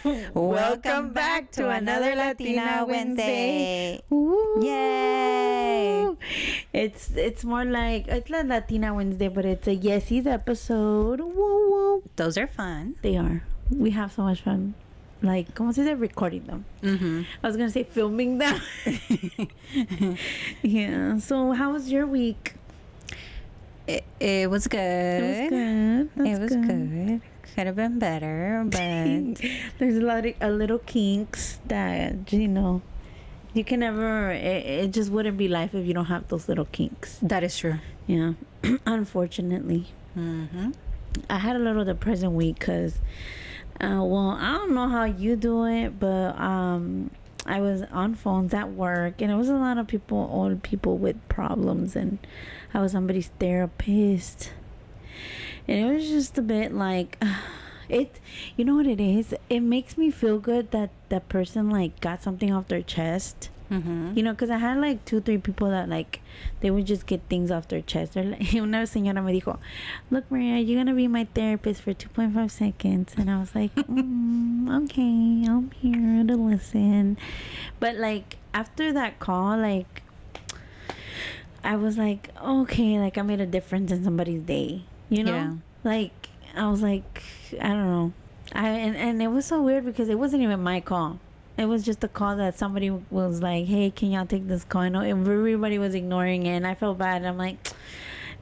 Welcome back to another Latina Wednesday. Ooh. Yay! It's more like it's not Latina Wednesday, but it's a Yesi's episode. Woo woo. Those are fun. They are. We have so much fun. Like, ¿cómo se dice? Recording them. I was gonna say filming them. Yeah. So, how was your week? It was good. It was good. That's It was good. Could have been better, but there's a little kinks that you can never. It just wouldn't be life if you don't have those little kinks. that is true. Yeah, unfortunately. I had a little depressing week because, well, I don't know how you do it, but I was on phones at work, and it was a lot of old people with problems, and I was somebody's therapist, and it was just a bit like, you know what it is? It makes me feel good that that person like got something off their chest. Because I had like 2-3 people that like they would just get things off their chest. They're like, una señora me dijo, "Look, Maria, you're gonna be my therapist for 2.5 seconds," and I was like, "Okay, I'm here to listen." But like after that call, like I was like, okay, like I made a difference in somebody's day. Yeah. Like I was like, I don't know, and it was so weird because it wasn't even my call. It was just a call that somebody was like, "Hey, can y'all take this call?" I know everybody was ignoring it, and I felt bad. I'm like,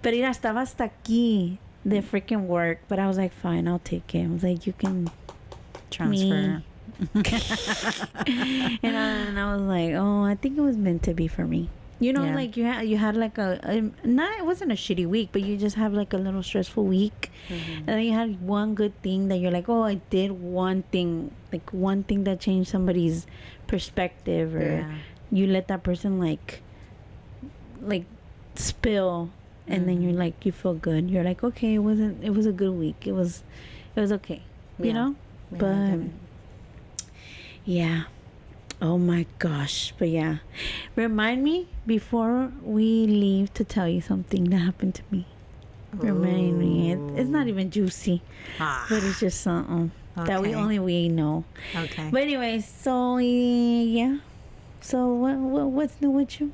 pero mira, estaba hasta aquí de freaking work. But I was like, fine, I'll take it. I was like, you can Transfer. and I was like, oh, I think it was meant to be for me. Yeah. Like you had like it wasn't a shitty week, but you just have like a little stressful week, and then you had one good thing that you're like, oh, I did one thing that changed somebody's perspective, or you let that person like spill, and then you're like, you feel good. You're like, okay, it was a good week. It was okay, but yeah. Oh my gosh. But yeah, remind me before we leave to tell you something that happened to me. Remind me. It's not even juicy, but it's just something that we know. Okay. But anyway, so yeah, so what's new with you?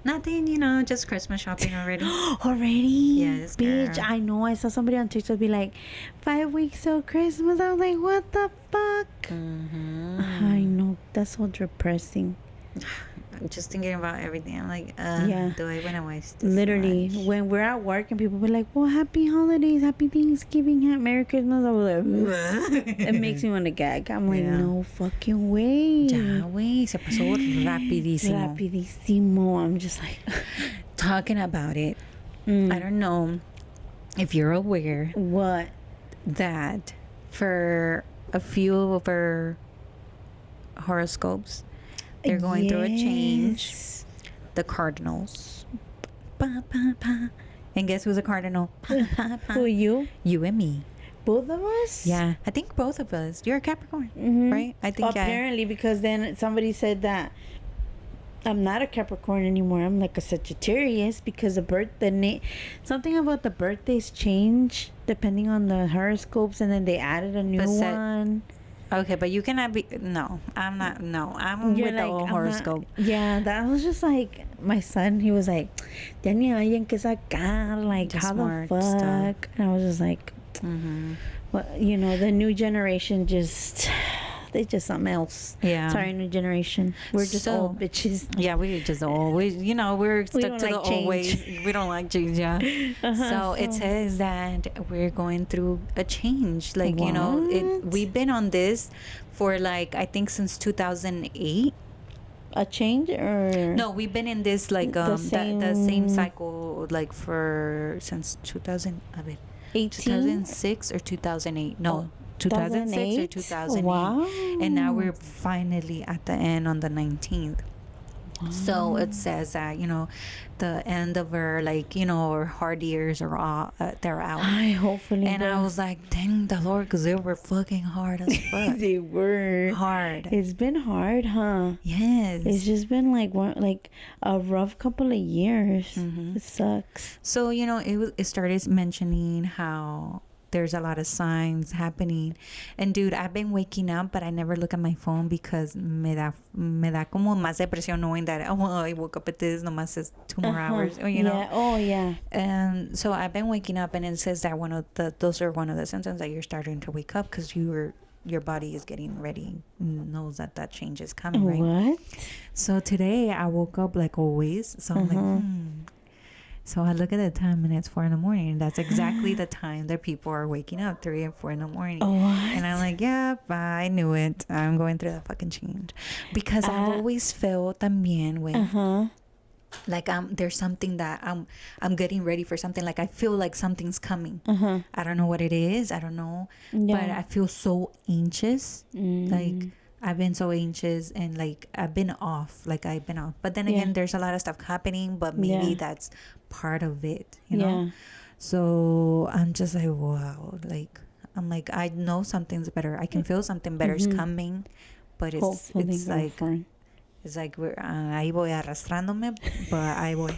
Nothing, just Christmas shopping already. Already? Yes, bitch. girl. I know. I saw somebody on TikTok be like, 5 weeks till Christmas. I was like, what the fuck? I know. That's so depressing. Just thinking about everything. I'm like, Yeah. do I want to waste this Literally, much? when we're at work and people be like, well, happy holidays, happy Thanksgiving, Merry Christmas, I was like, it makes me want to gag. I'm like, Yeah. no fucking way. Ya, güey, se pasó rapidísimo. Rapidísimo. I'm just like, Talking about it, I don't know if you're aware what? that for a few of our horoscopes, they're going through a change. Yes. The cardinals. Pa, pa, pa. And guess who's a cardinal? Pa, pa, pa. Who are you? You and me. Both of us? Yeah, I think both of us. You're a Capricorn, right? I think Apparently, because then somebody said that I'm not a Capricorn anymore. I'm like a Sagittarius because something about the birthdays change depending on the horoscopes, and then they added a new one. Okay, but you cannot be. No, I'm not. No, I'm You're with the like, whole I'm horoscope. Yeah, that was just like my son. He was like, "Tenía alguien que sacar, like The how the smart fuck?" stuff. And I was just like, well, the new generation they just something else. Yeah. Sorry, new generation. We're just So- old bitches. Yeah, we just always, we're stuck don't to the like old change. ways. We don't like change, yeah. So it says that we're going through a change. Like, What? we've been on this for like, I think since 2008. A change or No, we've been in this like the same cycle like since 2000. I mean, 18? 2006 or 2008. No, 2006 or 2008. Wow. And now we're finally at the end on the 19th. So it says that the end of our our hard years are all they're out. Hopefully. And I was like, thank the Lord, because they were fucking hard as fuck. They were Hard. It's been hard, huh? Yes. It's just been like a rough couple of years. It sucks. So it started mentioning how there's a lot of signs happening. And dude, I've been waking up, but I never look at my phone because me da como más depresión knowing that, oh, I woke up at this, nomás is 2 more hours, or, you know. Yeah. Oh, yeah. And so I've been waking up, and it says that those are one of the symptoms that you're starting to wake up because your body is getting ready, knows that change is coming, right? What? So today I woke up like always. So I'm like, So I look at the time and it's 4 a.m. And that's exactly the time that people are waking up, 3 and 4 a.m. What? And I'm like, yep, I knew it. I'm going through that fucking change. Because I've always felt también when like there's something that I'm getting ready for something. Like I feel like something's coming. I don't know what it is. I don't know. Yeah. But I feel so anxious. Like I've been so anxious and like I've been off. But then again, there's a lot of stuff happening, but maybe that's part of it, you know? So I'm just like, wow. Like, I'm like, I know something's better. I can feel something better is coming, but it's like, it's like we're, ahí voy arrastrándome, but ahí voy.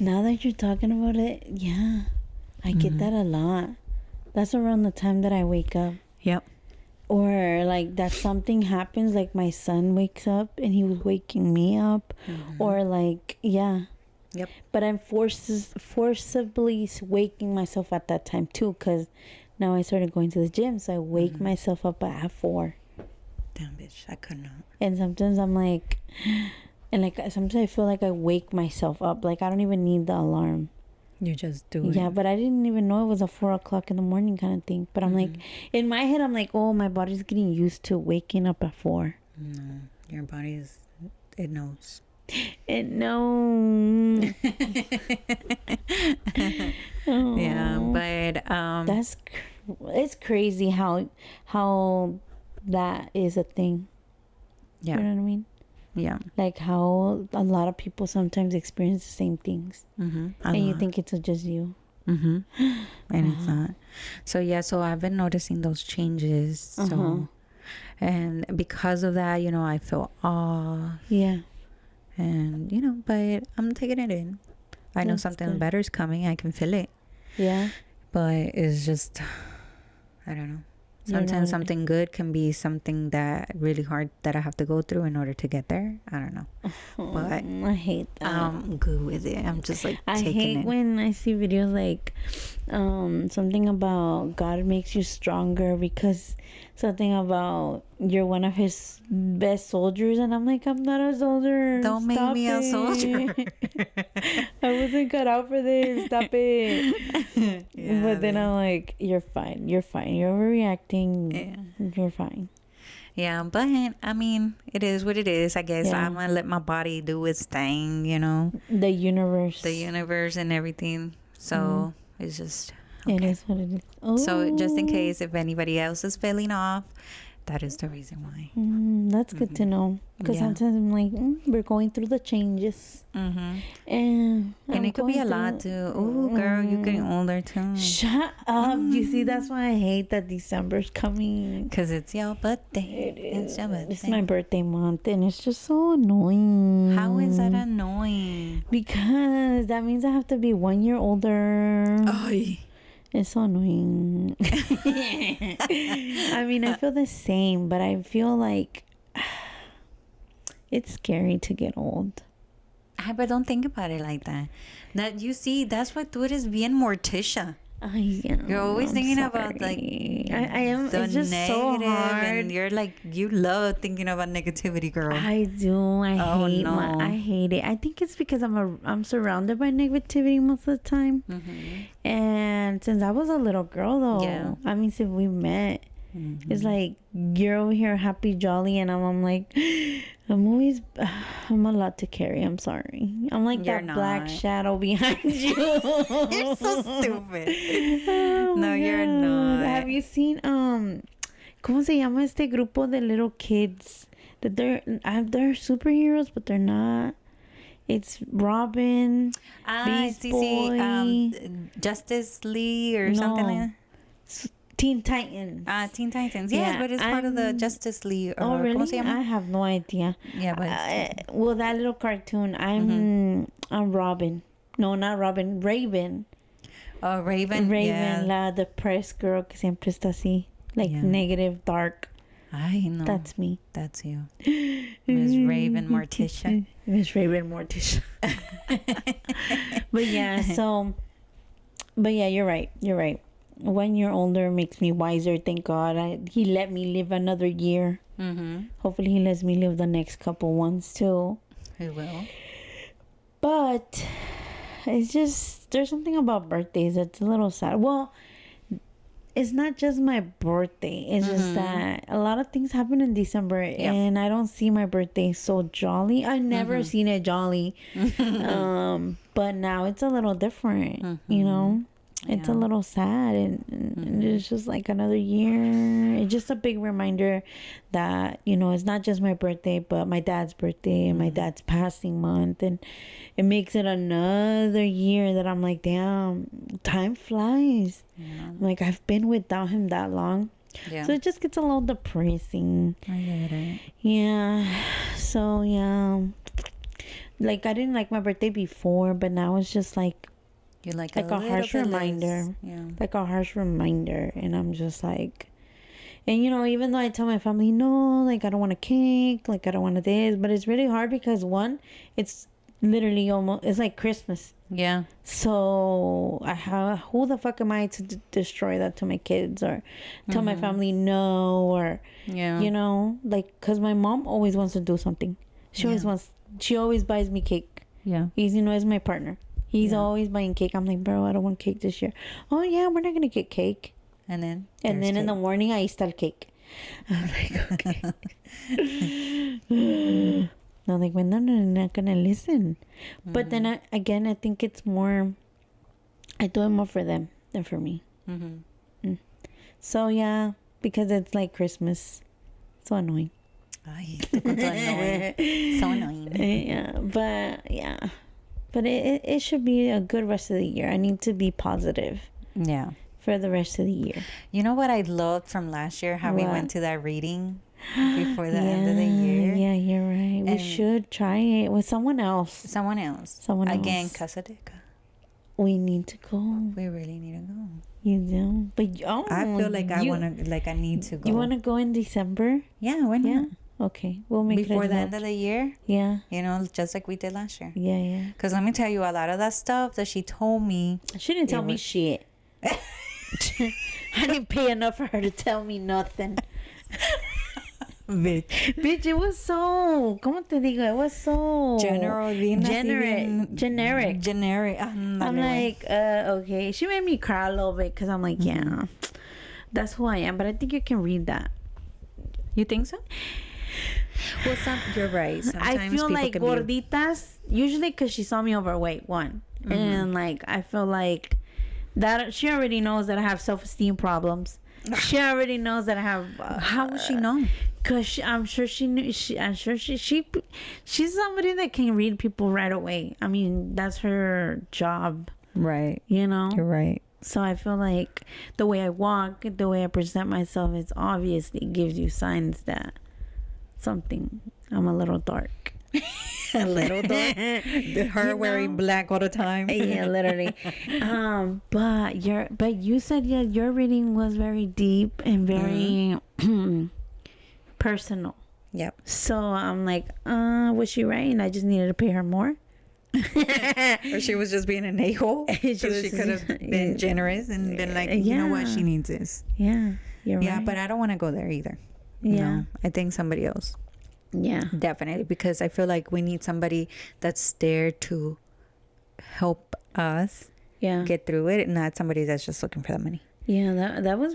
Now that you're talking about it, yeah, I get that a lot. That's around the time that I wake up. Yep. Or like that something happens, like my son wakes up and he was waking me up, or like, yeah. Yep. But I'm forcibly waking myself at that time too, because now I started going to the gym, so I wake myself up at 4. Damn, bitch, I could not. And sometimes I'm like, and like sometimes I feel like I wake myself up, like I don't even need the alarm. You just do it. Yeah, but I didn't even know it was a 4 o'clock in the morning kind of thing. But I'm like, in my head, I'm like, oh, my body's getting used to waking up at 4. No, your body it knows. It knows. Oh. Yeah, but it's crazy how that is a thing. Yeah. You know what I mean? Yeah. Like how a lot of people sometimes experience the same things. And you think it's just you. And it's not. So yeah, so I've been noticing those changes. So and because of that, you know, I feel off. Yeah. And you know, but I'm taking it in. I know something better is coming. I can feel it. Yeah. But it's just, I don't know. Sometimes something good can be something that really hard that I have to go through in order to get there. I don't know. But I hate that. I'm good with it. I'm just like I taking hate it. when I see videos like something about God makes you stronger because something about you're one of his best soldiers, and I'm like, I'm not a soldier. Don't make me a soldier. I wasn't cut out for this. Stop it. Yeah, but then I'm like, you're fine. You're fine. You're overreacting. Yeah. You're fine. Yeah, but I mean, it is what it is. I guess I'm gonna let my body do its thing. You know, the universe and everything. So it's just. Okay. It is what it is. Oh. So just in case if anybody else is feeling off, that is the reason why. That's good to know. Because sometimes I'm like, we're going through the changes. And it could be a lot too. Oh, girl, you're getting older too. Shut up. You see, that's why I hate that December's coming. Because it's your birthday. It's your birthday. It's my birthday month, and it's just so annoying. How is that annoying? Because that means I have to be 1 year older. Ay. It's so annoying. I mean, I feel the same, but I feel like it's scary to get old. But don't think about it like that. That you see, that's why tú eres bien Morticia. You're always thinking about like I am. the it's just negative, so hard. and you're like you love thinking about negativity, girl. I do. I hate it. I think it's because I'm surrounded by negativity most of the time. And since I was a little girl, though, I mean, since we met, it's like you're over here happy, jolly, and I'm like, I'm a lot to carry. I'm sorry. I'm like you're that black shadow behind you. You're so stupid. No, you're not. Have you seen ¿cómo se llama este grupo de little kids that they're superheroes but they're not? It's Robin, Beast Boy, Justice League or something like that. Teen Titans. Teen Titans. Yes, but it's part of the Justice League. Oh, really? I have no idea. Yeah, but well, that little cartoon, I'm Robin. No, not Robin. Raven. Oh, Raven. Raven, Yeah. la depressed girl que siempre está así, like negative, dark. I know. That's me. That's you. Miss Raven Morticia. Miss Raven Morticia. But yeah, but yeah, you're right. You're right. 1 year older makes me wiser. Thank God. He let me live another year. Mm-hmm. Hopefully, he lets me live the next couple ones too. He will. But it's just, there's something about birthdays that's a little sad. Well, it's not just my birthday. It's just that a lot of things happen in December, and I don't see my birthday so jolly. I never seen it jolly. But now it's a little different, you know? It's a little sad, and it's just like another year. It's just a big reminder that, you know, it's not just my birthday, but my dad's birthday and my dad's passing month, and it makes it another year that I'm like, damn, time flies. Like, I've been without him that long. So it just gets a little depressing. I get it. Yeah. So yeah, like, I didn't like my birthday before, but now it's just like, You like a harsh reminder. Like a harsh reminder. And I'm just like, and you know, even though I tell my family, no, like, I don't want a cake, like, I don't want this, but it's really hard because, one, it's literally almost, it's like Christmas. Yeah. So who the fuck am I to destroy that to my kids, or tell my family no, or you know, like, because my mom always wants to do something. She always buys me cake. He's, you know, is my partner. He's always buying cake. I'm like, bro, I don't want cake this year. Oh yeah, we're not gonna get cake. And then in the morning, I eat cake. I'm like, okay. No, like, when they're not gonna listen. But then I think it's more, I do it more for them than for me. So yeah, because it's like Christmas. So annoying. Ay, so annoying. Yeah, but it should be a good rest of the year. I need to be positive. Yeah. For the rest of the year. You know what I loved from last year? How we went to that reading before the end of the year. Yeah, you're right. We should try it with someone else. Again, Casadeca. We need to go. We really need to go. You do? But I feel like I need to go. You want to go in December? Yeah, why not? Yeah. Okay, we'll make before it the end of the year. Yeah. You know, just like we did last year. Yeah. Because let me tell you, a lot of that stuff that she told me. She didn't tell me shit. I didn't pay enough for her to tell me nothing. Bitch, it was so, ¿cómo te digo? It was so generic. I'm like, okay. She made me cry a little bit because I'm like, yeah, that's who I am. But I think you can read that. You think so? Well, you're right. Sometimes I feel like gorditas, usually because she saw me overweight, one. And like, I feel like that she already knows that I have self-esteem problems. She already knows that I have. How would she know? Cause I'm sure she knew. She's somebody that can read people right away. I mean, that's her job. Right. You know. You're right. So I feel like the way I walk, the way I present myself, it's obviously gives you signs that I'm a little dark. A little dark. Her wearing black all the time. Yeah, literally. But you said your reading was very deep and very personal. Yep. So I'm like, was she right? And I just needed to pay her more. Or she was just being an a-hole. So she could have been generous and been like, you know what, she needs this. Yeah, you're right. Yeah, but I don't want to go there either. Yeah. No, I think somebody else. Yeah, definitely, because I feel like we need somebody that's there to help us get through it, not somebody that's just looking for the money. Yeah, that was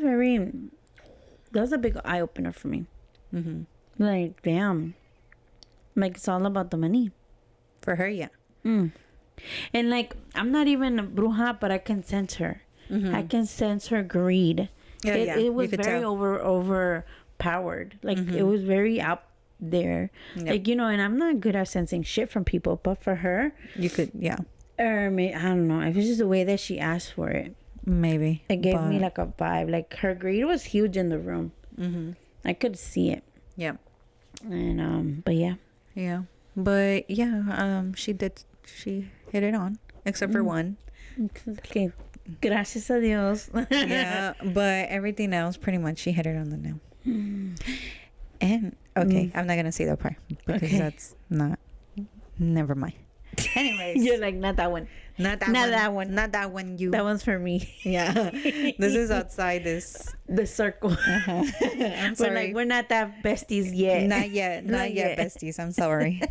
a big eye-opener for me. Like, damn, like, it's all about the money for her. Yeah. And like, I'm not even a bruja, but I can sense her. I can sense her greed. It was very overpowered. Like, it was very out there. Like, you know, and I'm not good at sensing shit from people, but for her, you could. Or I don't know. It was just the way that she asked for it. Maybe it gave me like a vibe. Like, her greed was huge in the room. I could see it. Yeah. And but yeah. But yeah, she hit it on, except for one. Okay. Gracias a Dios. Yeah, but everything else, pretty much, she hit it on the nail. And okay, I'm not gonna say that part because that's not. Never mind. Anyways, You're like, not that one. not that one. Not that one. You. That one's for me. Yeah, this is outside this. The circle. I'm sorry. We're like, we're not that besties yet. Not yet. Not yet, besties. I'm sorry.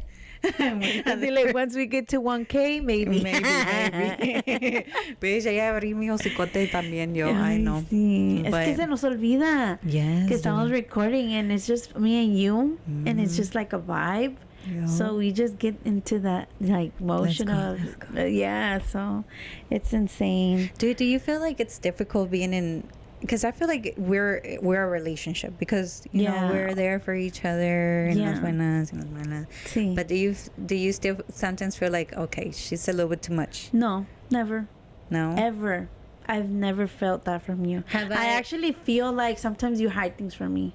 I feel like once we get to 1K, maybe. Maybe. Bitch, ya abrí mi hocicote también yo. I know. Sí. Es But- que se nos olvida. Yes. Que estamos recording and it's just me and you. And it's just like a vibe. Yeah. So we just get into that like motion Let's of yeah. So it's insane. Do you feel like it's difficult being in? Because I feel like we're a relationship because you know we're there for each other and las buenas and las malas. Sí. But do you still sometimes feel like okay, she's a little bit too much? No, never, No. ever. I've never felt that from you. Have I I- actually feel like sometimes you hide things from me.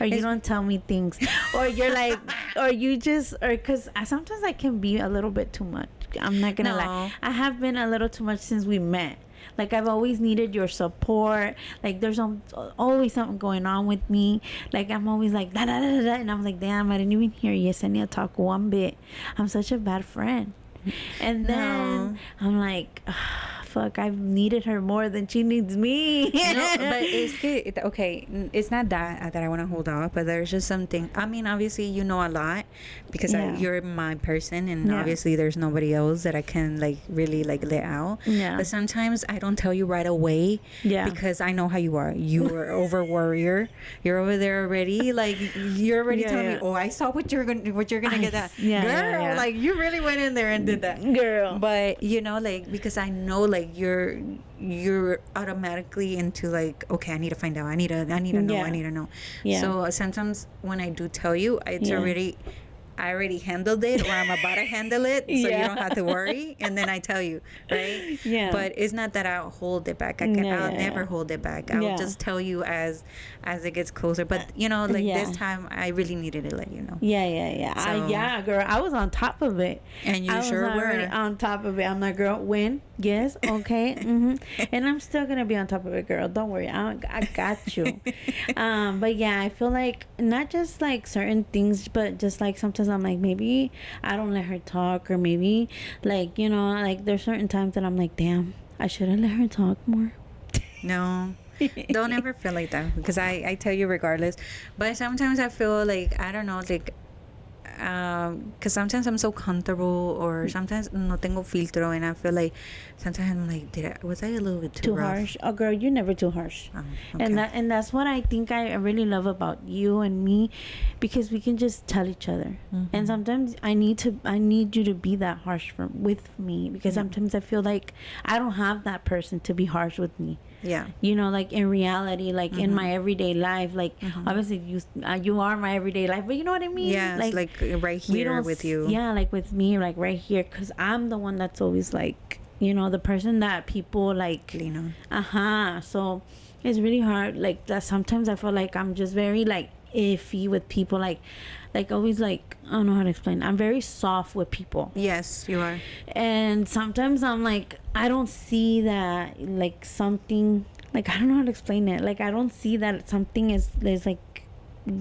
Or you don't tell me things. Or you're like, or you just, or because sometimes I can be a little bit too much. I'm not going to No. lie. I have been a little too much since we met. Like, I've always needed your support. Like, there's always something going on with me. Like, I'm always like, da da da da. And I'm like, damn, I didn't even hear Yesenia talk one bit. I'm such a bad friend. And then I'm like, fuck, I've needed her more than she needs me. No, but it's good. Okay, it's not that I want to hold out, but there's just something. I mean, obviously, you know a lot because you're my person, and obviously, there's nobody else that I can like really like let out. Yeah. But sometimes I don't tell you right away. Yeah. Because I know how you are. You are over warrior. You're over there already. Like you're already telling me, oh, I saw what you're gonna get that. Girl, like you really went in there and did that. Girl. But you know, like because I know like you're automatically into like, okay, I need to find out. I need to know. Yeah. So sometimes when I do tell you, it's already I already handled it or I'm about to handle it, so you don't have to worry. And then I tell you, right? Yeah. But it's not that I'll hold it back. I'll never hold it back. I'll just tell you as it gets closer. But you know, like this time, I really needed to let you know. Yeah. So- Girl, I was on top of it. And you I was sure already were. on top of it. I'm like, girl, when? Yes, okay, and I'm still gonna be on top of it, girl. Don't worry, I got you. But yeah, I feel like not just like certain things, but just like sometimes I'm like, maybe I don't let her talk, or maybe like, you know, like there's certain times that I'm like, damn, I should have let her talk more. No. Don't ever feel like that because I tell you regardless. But sometimes I feel like, I don't know, like, because sometimes I'm so comfortable or sometimes no tengo filtro and I feel like sometimes I'm like, was I a little bit too rough? Harsh? Oh, girl, you're never too harsh. Oh, okay. And that's what I think I really love about you and me, because we can just tell each other. And sometimes I need you to be that harsh with me, because sometimes I feel like I don't have that person to be harsh with me. Yeah. You know, like in reality, like in my everyday life, like obviously you are my everyday life, but you know what I mean? Yeah, like right here with you. Yeah, like with me, like right here, because I'm the one that's always like, you know, the person that people like lean on. So it's really hard. Like that sometimes I feel like I'm just very like iffy with people, like always, like I don't know how to explain. I'm very soft with people. Yes, you are. And sometimes I'm like, I don't see that like something, like I don't know how to explain it. Like I don't see that something is like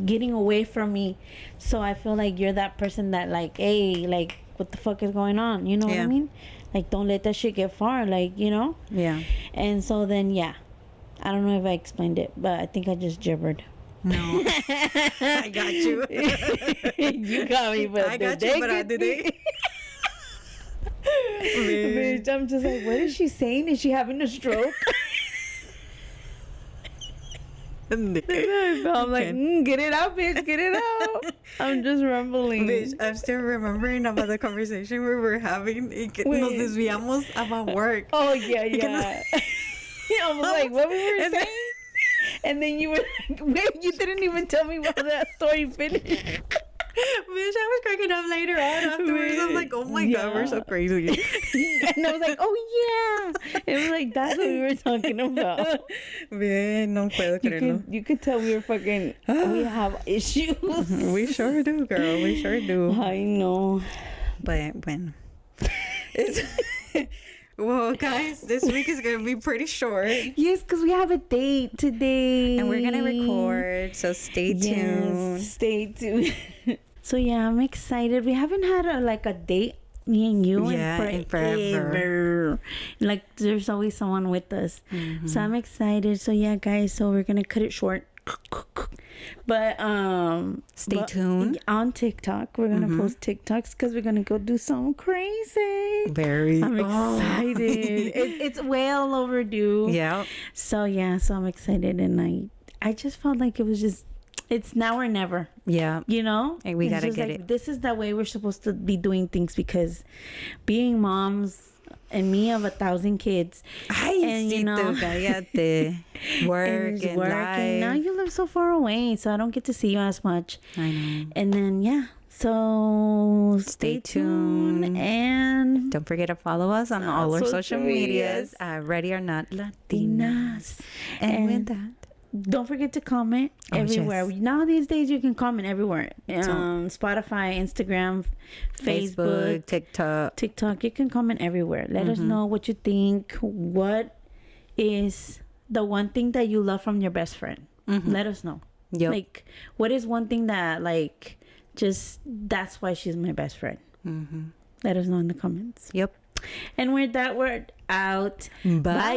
getting away from me. So I feel like you're that person that like, hey, like what the fuck is going on? You know what I mean? Like don't let that shit get far, like, you know? Yeah. And so then I don't know if I explained it, but I think I just gibbered. No. I got you. You got me, but I got you, but I didn't. Bitch, I'm just like, what is she saying? Is she having a stroke? I'm like, get it out, bitch, get it out. I'm just rumbling. Bitch, I'm still remembering about the conversation we were having. Nos desviamos about work. Oh, yeah. I was like, what we were saying? And then you were like, wait, you didn't even tell me about that story finished. Bitch, I was cracking up later on afterwards. I'm like, oh my God, we're so crazy. And I was like, oh yeah. And I was like, that's what we were talking about. Bien, no puedo creerlo. You could tell we were fucking, we have issues. We sure do, girl. We sure do. I know. But bueno. Well, guys, this week is gonna be pretty short, Yes, because we have a date today. and we're gonna record. So stay tuned. Stay tuned. So yeah, I'm excited. We haven't had a date, me and you, in forever. Like there's always someone with us. So I'm excited. So yeah, guys. So we're gonna cut it short. But Stay tuned on TikTok. We're gonna post TikToks because we're gonna go do something crazy. Very. I'm excited. It's well overdue. Yeah. So yeah, so I'm excited, and I just felt like it was just, it's now or never. Yeah. You know, And we gotta get like, it. This is the way we're supposed to be doing things, because being moms and me of 1,000 kids, and you know, cállate. Work and life. now you live so far away, so I don't get to see you as much. I know. And then yeah, so stay tuned, and don't forget to follow us on all our social medias. Ready or Not Latinas. And with that, don't forget to comment everywhere. Yes. Now these days you can comment everywhere. Spotify, Instagram, Facebook, TikTok. You can comment everywhere. Let us know what you think. What is the one thing that you love from your best friend? Let us know. Yep. Like, what is one thing that just that's why she's my best friend? Let us know in the comments. Yep. And with that, we're out. Bye.